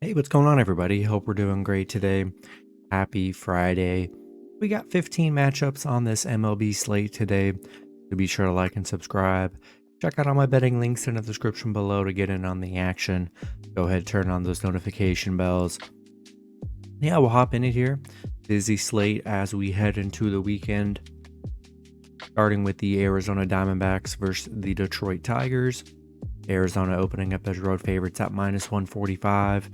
Hey, what's going on, everybody? Hope we're doing great today. Happy Friday. We got 15 matchups on this MLB slate today, so be sure to like and subscribe. Check out all my betting links in the description below to get in on the action. Go ahead, turn on those notification bells. Yeah, we'll hop in it here. Busy slate as we head into the weekend, starting with the Arizona Diamondbacks versus the Detroit Tigers. Arizona opening up as road favorites at -145.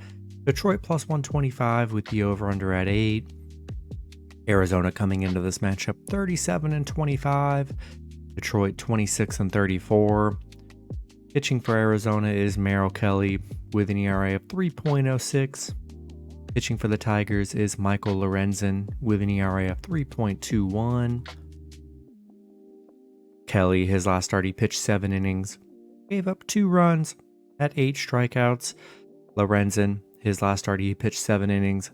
Detroit plus 125 with the over-under at 8. Arizona coming into this matchup 37-25. Detroit 26-34. Pitching for Arizona is Merrill Kelly with an ERA of 3.06. Pitching for the Tigers is Michael Lorenzen with an ERA of 3.21. Kelly, his last start, he pitched 7 innings, gave up 2 runs, had 8 strikeouts. Lorenzen, his last start, he pitched 7 innings,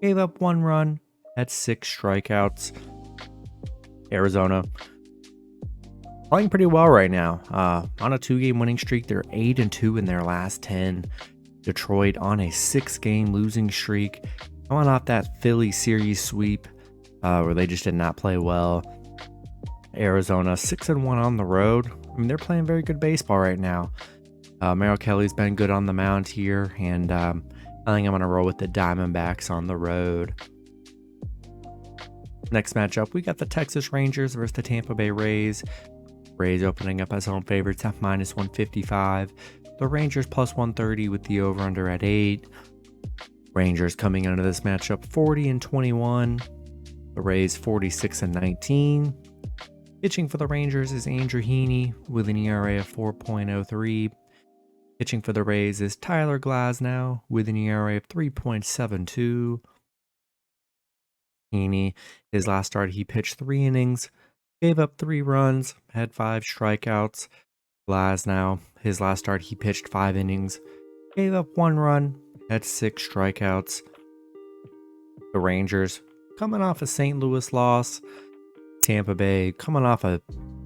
gave up 1 run, had 6 strikeouts. Arizona playing pretty well right now. On a 2-game winning streak, they're 8-2 in their last 10. Detroit on a 6-game losing streak, coming off that Philly series sweep where they just did not play well. Arizona 6-1 on the road. I mean, they're playing very good baseball right now. Merrill Kelly's been good on the mound here, and I think I'm going to roll with the Diamondbacks on the road. Next matchup, we got the Texas Rangers versus the Tampa Bay Rays. Rays opening up as home favorites at -155. The Rangers plus 130 with the over-under at 8. Rangers coming into this matchup 40-21. The Rays 46-19. Pitching for the Rangers is Andrew Heaney with an ERA of 4.03. Pitching for the Rays is Tyler Glasnow with an ERA of 3.72. Heaney, his last start, he pitched 3 innings, gave up 3 runs, had 5 strikeouts. Glasnow, his last start, he pitched 5 innings, gave up 1 run, had 6 strikeouts. The Rangers coming off a St. Louis loss. Tampa Bay coming off a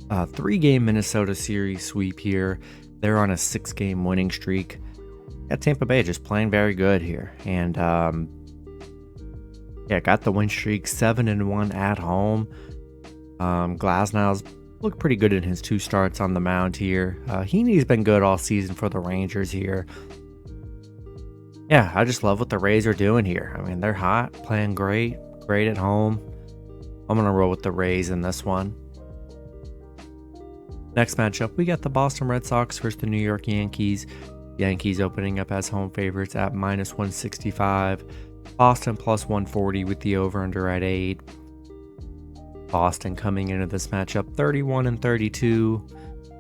3-game Minnesota series sweep here. They're on a 6-game winning streak. Yeah, Tampa Bay just playing very good here. And got the win streak 7-1 at home. Glasnow's looked pretty good in his 2 starts on the mound here. Heaney's been good all season for the Rangers here. Yeah, I just love what the Rays are doing here. I mean, they're hot, playing great at home. I'm going to roll with the Rays in this one. Next matchup, we got the Boston Red Sox versus the New York Yankees. Yankees opening up as home favorites at -165. Boston plus 140 with the over-under at 8. Boston coming into this matchup 31-32.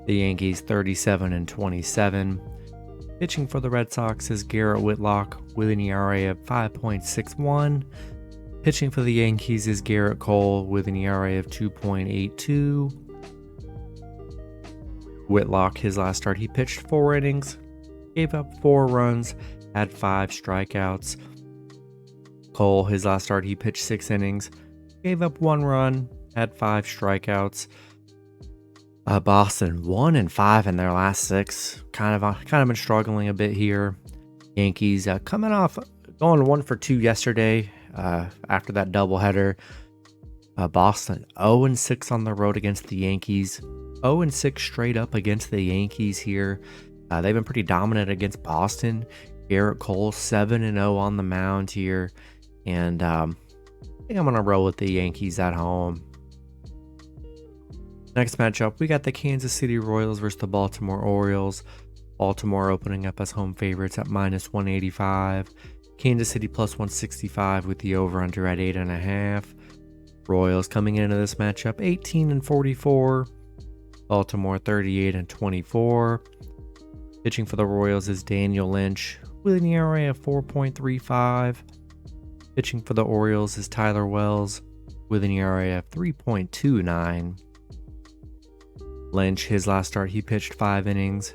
The Yankees 37-27. Pitching for the Red Sox is Garrett Whitlock with an ERA of 5.61. Pitching for the Yankees is Garrett Cole with an ERA of 2.82. Whitlock, his last start, he pitched 4 innings, gave up 4 runs, had 5 strikeouts. Cole, his last start, he pitched 6 innings, gave up 1 run, had 5 strikeouts. Boston 1-5 in their last 6. Kind of been struggling a bit here. Yankees coming off going 1 for 2 yesterday. After that doubleheader. Boston 0-6 on the road against the Yankees. 0-6 straight up against the Yankees here. They've been pretty dominant against Boston. Garrett Cole 7-0 on the mound here. And I think I'm going to roll with the Yankees at home. Next matchup, we got the Kansas City Royals versus the Baltimore Orioles. Baltimore opening up as home favorites at -185. Kansas City plus 165 with the over-under at 8.5. Royals coming into this matchup 18-44. Baltimore 38-24. Pitching for the Royals is Daniel Lynch with an ERA of 4.35. Pitching for the Orioles is Tyler Wells with an ERA of 3.29. Lynch, his last start, he pitched 5 innings,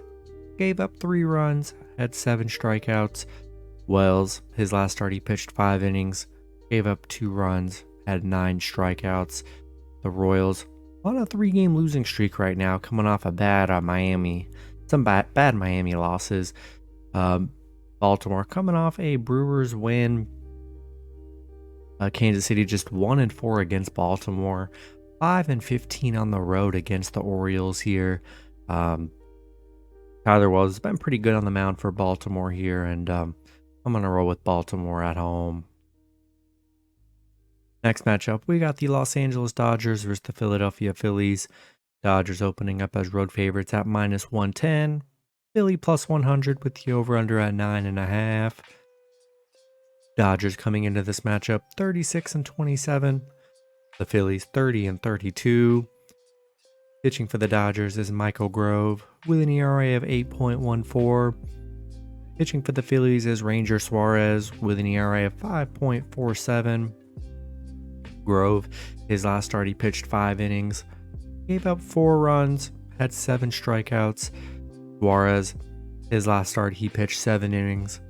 gave up 3 runs, had 7 strikeouts. Wells, his last start, he pitched 5 innings, gave up 2 runs, had 9 strikeouts. The Royals on a 3-game losing streak right now, coming off a bad Miami, some bad Miami losses. Baltimore coming off a Brewers win. Kansas City just 1-4 against Baltimore, 5-15 on the road against the Orioles here. Tyler Wells has been pretty good on the mound for Baltimore here, and I'm going to roll with Baltimore at home. Next matchup, we got the Los Angeles Dodgers versus the Philadelphia Phillies. Dodgers opening up as road favorites at -110. Philly +100 with the over-under at 9.5. Dodgers coming into this matchup 36-27. The Phillies 30-32. Pitching for the Dodgers is Michael Grove with an ERA of 8.14. Pitching for the Phillies is Ranger Suarez with an ERA of 5.47. Grove, his last start, he pitched 5 innings, gave up 4 runs, had 7 strikeouts. Suarez, his last start, he pitched 7 innings,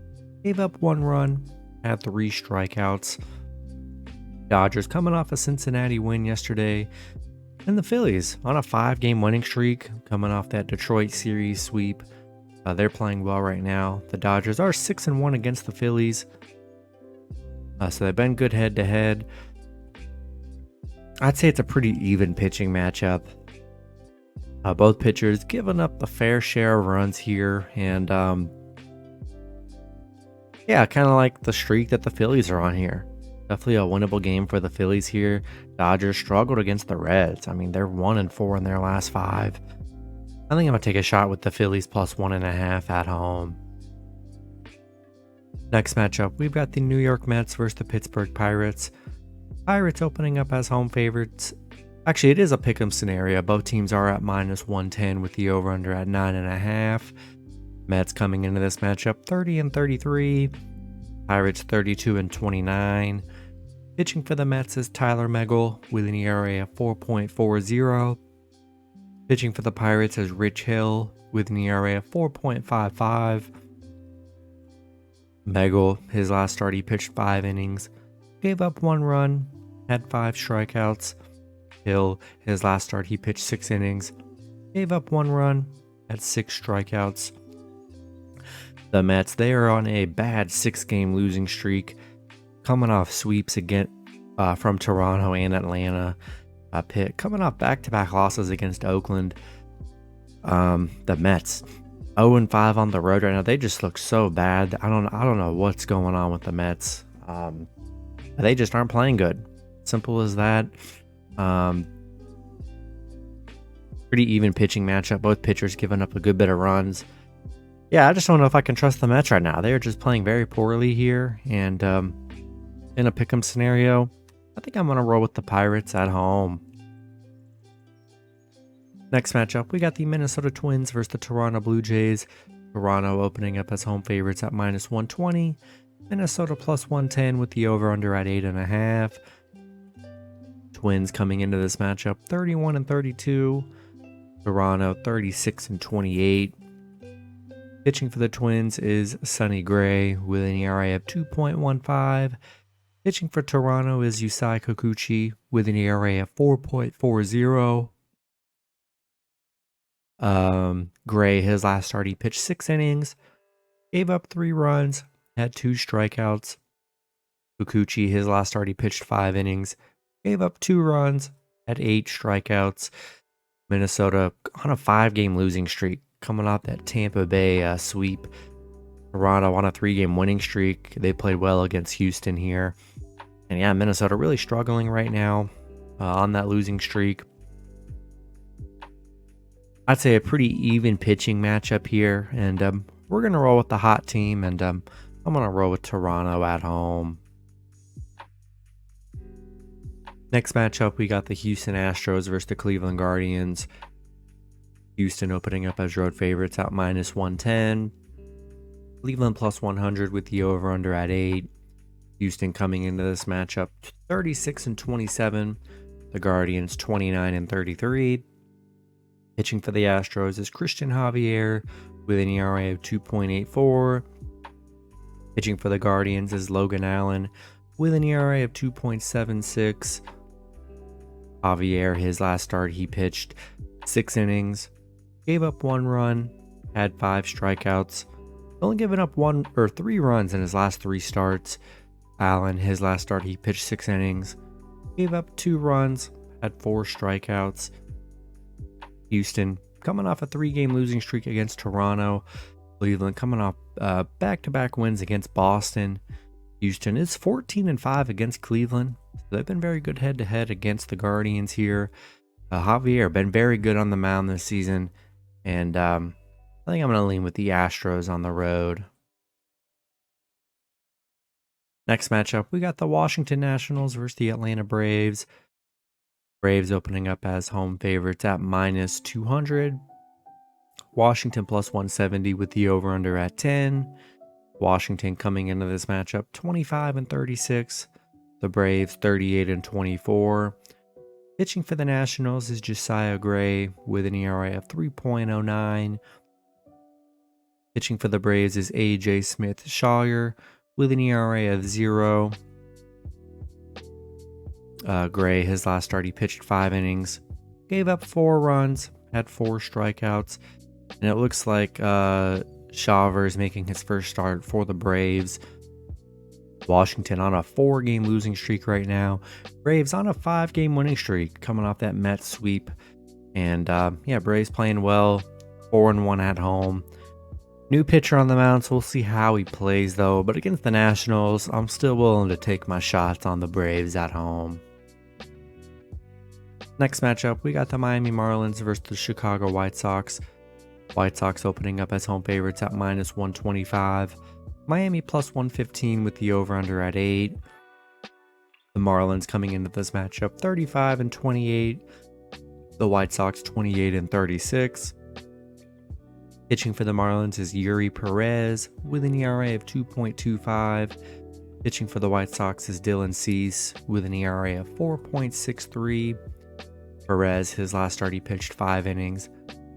gave up 1 run, had 3 strikeouts. Dodgers coming off a Cincinnati win yesterday, and the Phillies on a 5-game winning streak, coming off that Detroit series sweep. They're playing well right now. The Dodgers are 6-1 against the Phillies, so they've been good head-to-head. I'd say it's a pretty even pitching matchup. Both pitchers giving up a fair share of runs here, and yeah, kind of like the streak that the Phillies are on here. Definitely a winnable game for the Phillies here. Dodgers struggled against the Reds. I mean, they're 1-4 in their last 5. I think I'm going to take a shot with the Phillies +1.5 at home. Next matchup, we've got the New York Mets versus the Pittsburgh Pirates. Pirates opening up as home favorites. Actually, it is a pick'em scenario. Both teams are at -110 with the over-under at 9.5. Mets coming into this matchup 30-33. Pirates 32-29. Pitching for the Mets is Tyler Megill with an ERA of 4.40. Pitching for the Pirates is Rich Hill with an ERA of 4.55. Megill, his last start, he pitched 5 innings, gave up 1 run, had 5 strikeouts. Hill, his last start, he pitched 6 innings, gave up 1 run, had 6 strikeouts. The Mets, they are on a bad 6-game losing streak, coming off sweeps again from Toronto and Atlanta. Coming off back-to-back losses against Oakland. The Mets 0-5 on the road right now. They just look so bad. I don't know what's going on with the Mets. They just aren't playing good. Simple as that. Pretty even pitching matchup. Both pitchers giving up a good bit of runs. Yeah, I just don't know if I can trust the Mets right now. They're just playing very poorly here. And in a pick'em scenario, I think I'm going to roll with the Pirates at home. Next matchup, we got the Minnesota Twins versus the Toronto Blue Jays. Toronto opening up as home favorites at -120. Minnesota +110 with the over-under at 8.5. Twins coming into this matchup 31-32. Toronto 36-28. Pitching for the Twins is Sonny Gray with an ERA of 2.15. Pitching for Toronto is Yusei Kikuchi with an ERA of 4.40. Gray, his last start, he pitched 6 innings, gave up 3 runs, had 2 strikeouts. Kikuchi, his last start, he pitched 5 innings, gave up 2 runs, had 8 strikeouts. Minnesota on a 5-game losing streak, coming off that Tampa Bay sweep. Toronto on a 3-game winning streak. They played well against Houston here. And yeah, Minnesota really struggling right now on that losing streak. I'd say a pretty even pitching matchup here, and we're going to roll with the hot team, and I'm going to roll with Toronto at home. Next matchup, we got the Houston Astros versus the Cleveland Guardians. Houston opening up as road favorites at -110. Cleveland +100 with the over-under at 8. Houston coming into this matchup 36-27. The Guardians 29-33. Pitching for the Astros is Christian Javier with an ERA of 2.84. Pitching for the Guardians is Logan Allen with an ERA of 2.76. Javier, his last start, he pitched 6 innings, gave up 1 run, had 5 strikeouts. Only given up 3 runs in his last 3 starts. Allen, his last start, he pitched 6 innings, gave up 2 runs, had 4 strikeouts. Houston coming off a 3-game losing streak against Toronto. Cleveland coming off back-to-back wins against Boston. Houston is 14-5 against Cleveland. So they've been very good head-to-head against the Guardians here. Javier been very good on the mound this season. And I think I'm going to lean with the Astros on the road. Next matchup, we got the Washington Nationals versus the Atlanta Braves. Braves opening up as home favorites at minus 200. Washington plus 170 with the over-under at 10. Washington coming into this matchup 25-36. The Braves 38-24. Pitching for the Nationals is Josiah Gray with an ERA of 3.09. Pitching for the Braves is A.J. Smith-Shawyer with an ERA of 0. Gray, his last start, he pitched 5 innings, gave up 4 runs, had 4 strikeouts, and it looks like Shawver is making his first start for the Braves. Washington on a 4-game losing streak right now. Braves on a 5-game winning streak, coming off that Mets sweep. And Braves playing well, 4-1 at home. New pitcher on the mound, so we'll see how he plays though. But against the Nationals, I'm still willing to take my shots on the Braves at home. Next matchup, we got the Miami Marlins versus the Chicago White Sox. White Sox opening up as home favorites at minus 125. Miami plus 115 with the over-under at 8. The Marlins coming into this matchup 35-28. The White Sox 28-36. Pitching for the Marlins is Yuri Perez with an ERA of 2.25. Pitching for the White Sox is Dylan Cease with an ERA of 4.63. Perez, his last start, he pitched 5 innings,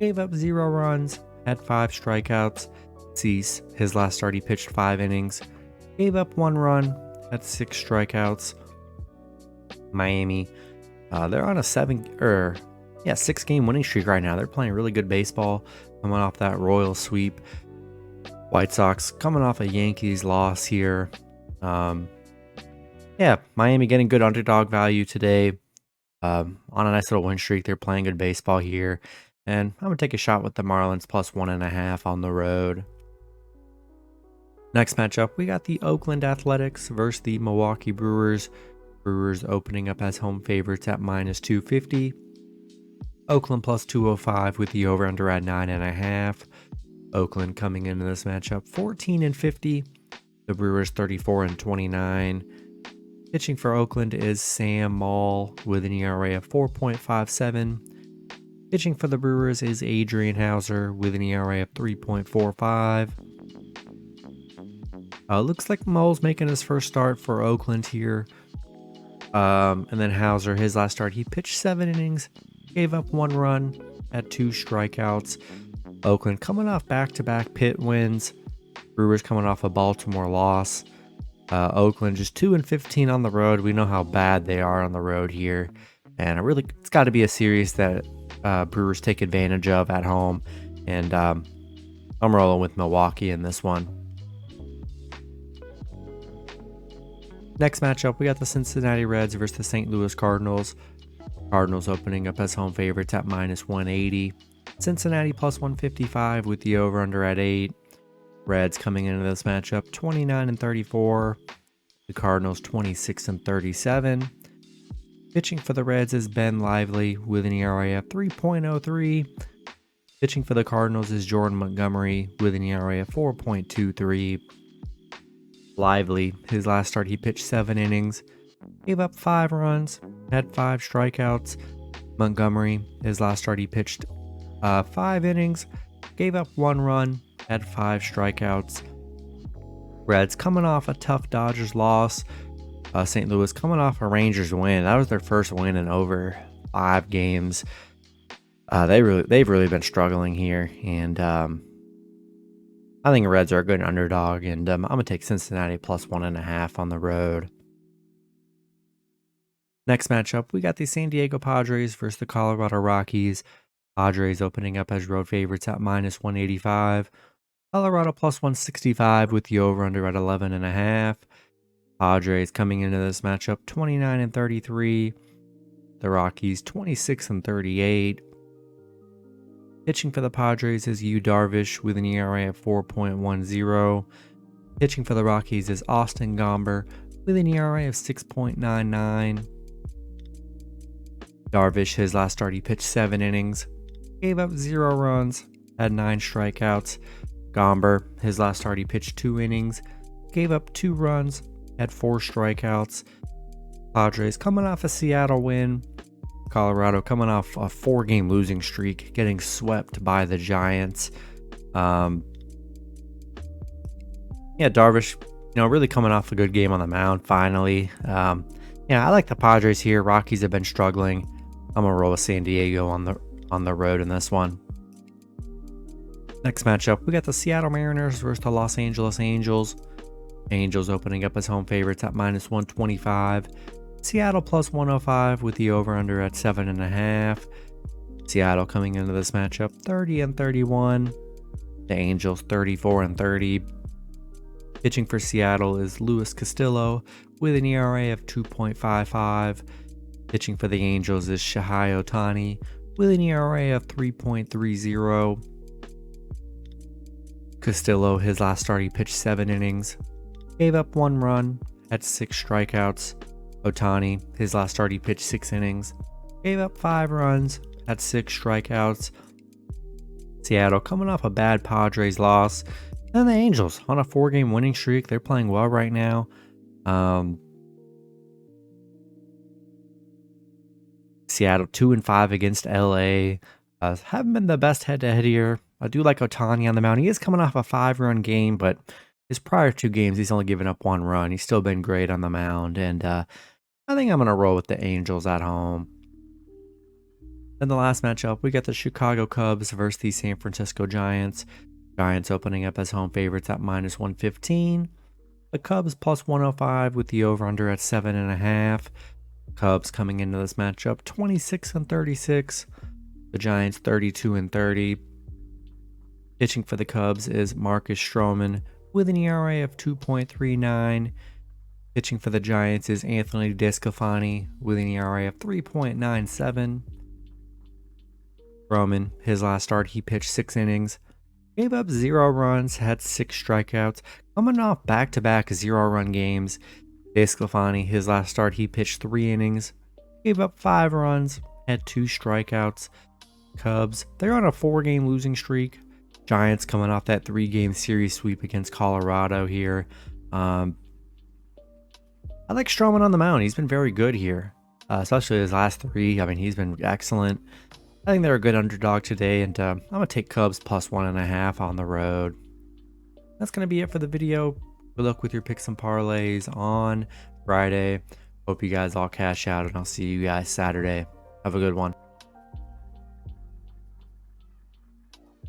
gave up 0 runs, had 5 strikeouts. Cease, his last start, he pitched 5 innings, gave up 1 run, had 6 strikeouts. Miami, they're on a 6-game winning streak right now. They're playing really good baseball, coming off that Royal sweep. White Sox coming off a Yankees loss here. Miami getting good underdog value today. On a nice little win streak. They're playing good baseball here. And I'm going to take a shot with the Marlins plus 1.5 on the road. Next matchup, we got the Oakland Athletics versus the Milwaukee Brewers. Brewers opening up as home favorites at minus 250. Oakland plus 205 with the over-under at 9.5. Oakland coming into this matchup 14-50. The Brewers 34-29. Pitching for Oakland is Sam Maul with an ERA of 4.57. Pitching for the Brewers is Adrian Hauser with an ERA of 3.45. Looks like Maul's making his first start for Oakland here. And then Hauser, his last start, he pitched 7 innings, gave up 1 run, had 2 strikeouts. Oakland coming off back-to-back pit wins. Brewers coming off a Baltimore loss. Oakland just 2-15 on the road. We know how bad they are on the road here. And it's got to be a series that Brewers take advantage of at home. And I'm rolling with Milwaukee in this one. Next matchup, we got the Cincinnati Reds versus the St. Louis Cardinals. Cardinals opening up as home favorites at minus 180. Cincinnati plus 155 with the over-under at 8. Reds coming into this matchup 29-34. The Cardinals 26-37. Pitching for the Reds is Ben Lively with an ERA of 3.03. Pitching for the Cardinals is Jordan Montgomery with an ERA of 4.23. Lively, his last start, he pitched 7 innings, gave up 5 runs, had 5 strikeouts. Montgomery, his last start, he pitched 5 innings, gave up 1 run, had 5 strikeouts. Reds coming off a tough Dodgers loss. St. Louis coming off a Rangers win. That was their first win in over 5 games. They've really been struggling here, and I think the Reds are a good underdog, and I'm going to take Cincinnati plus 1.5 on the road. Next matchup, we got the San Diego Padres versus the Colorado Rockies. Padres opening up as road favorites at minus 185. Colorado plus 165 with the over-under at 11.5. Padres coming into this matchup 29 and 33. The Rockies 26 and 38. Pitching for the Padres is Yu Darvish with an ERA of 4.10. Pitching for the Rockies is Austin Gomber with an ERA of 6.99. Darvish, his last start, he pitched 7 innings, gave up 0 runs, had 9 strikeouts. Gomber, his last start, he pitched 2 innings, gave up 2 runs, had 4 strikeouts. Padres coming off a Seattle win. Colorado coming off a 4-game losing streak, getting swept by the Giants. Darvish, really coming off a good game on the mound finally. I like the Padres here. Rockies have been struggling. I'm gonna roll with San Diego on the road in this one. Next matchup, we got the Seattle Mariners versus the Los Angeles Angels. Angels opening up as home favorites at -125. Seattle plus 105 with the over-under at 7.5. Seattle coming into this matchup 30 and 31. The Angels 34 and 30. Pitching for Seattle is Luis Castillo with an ERA of 2.55. Pitching for the Angels is Shohei Ohtani with an ERA of 3.30. Castillo, his last start, he pitched 7 innings, gave up 1 run, had 6 strikeouts. Ohtani, his last start, he pitched 6 innings, gave up 5 runs, had 6 strikeouts. Seattle coming off a bad Padres loss. And the Angels on a 4-game winning streak. They're playing well right now. Seattle 2-5 against LA. Haven't been the best head-to-head here. I do like Ohtani on the mound. He is coming off a 5-run game, but his prior 2 games, he's only given up 1 run. He's still been great on the mound. And I think I'm going to roll with the Angels at home. Then the last matchup, we got the Chicago Cubs versus the San Francisco Giants. Giants opening up as home favorites at -115. The Cubs plus 105 with the over-under at 7.5. Cubs coming into this matchup 26 and 36. The Giants 32 and 30. Pitching for the Cubs is Marcus Stroman with an ERA of 2.39. Pitching for the Giants is Anthony DeSclafani with an ERA of 3.97. Stroman, his last start, he pitched 6 innings, gave up 0 runs, had 6 strikeouts, coming off back-to-back 0-run games. DeSclafani, his last start, he pitched 3 innings, gave up 5 runs, had 2 strikeouts. Cubs, they're on a 4-game losing streak. Giants coming off that 3-game series sweep against Colorado here. I like Stroman on the mound. He's been very good here, especially his last 3. I mean, he's been excellent. I think they're a good underdog today, and I'm going to take Cubs plus 1.5 on the road. That's going to be it for the video. Good luck with your picks and parlays on Friday. Hope you guys all cash out, and I'll see you guys Saturday. Have a good one.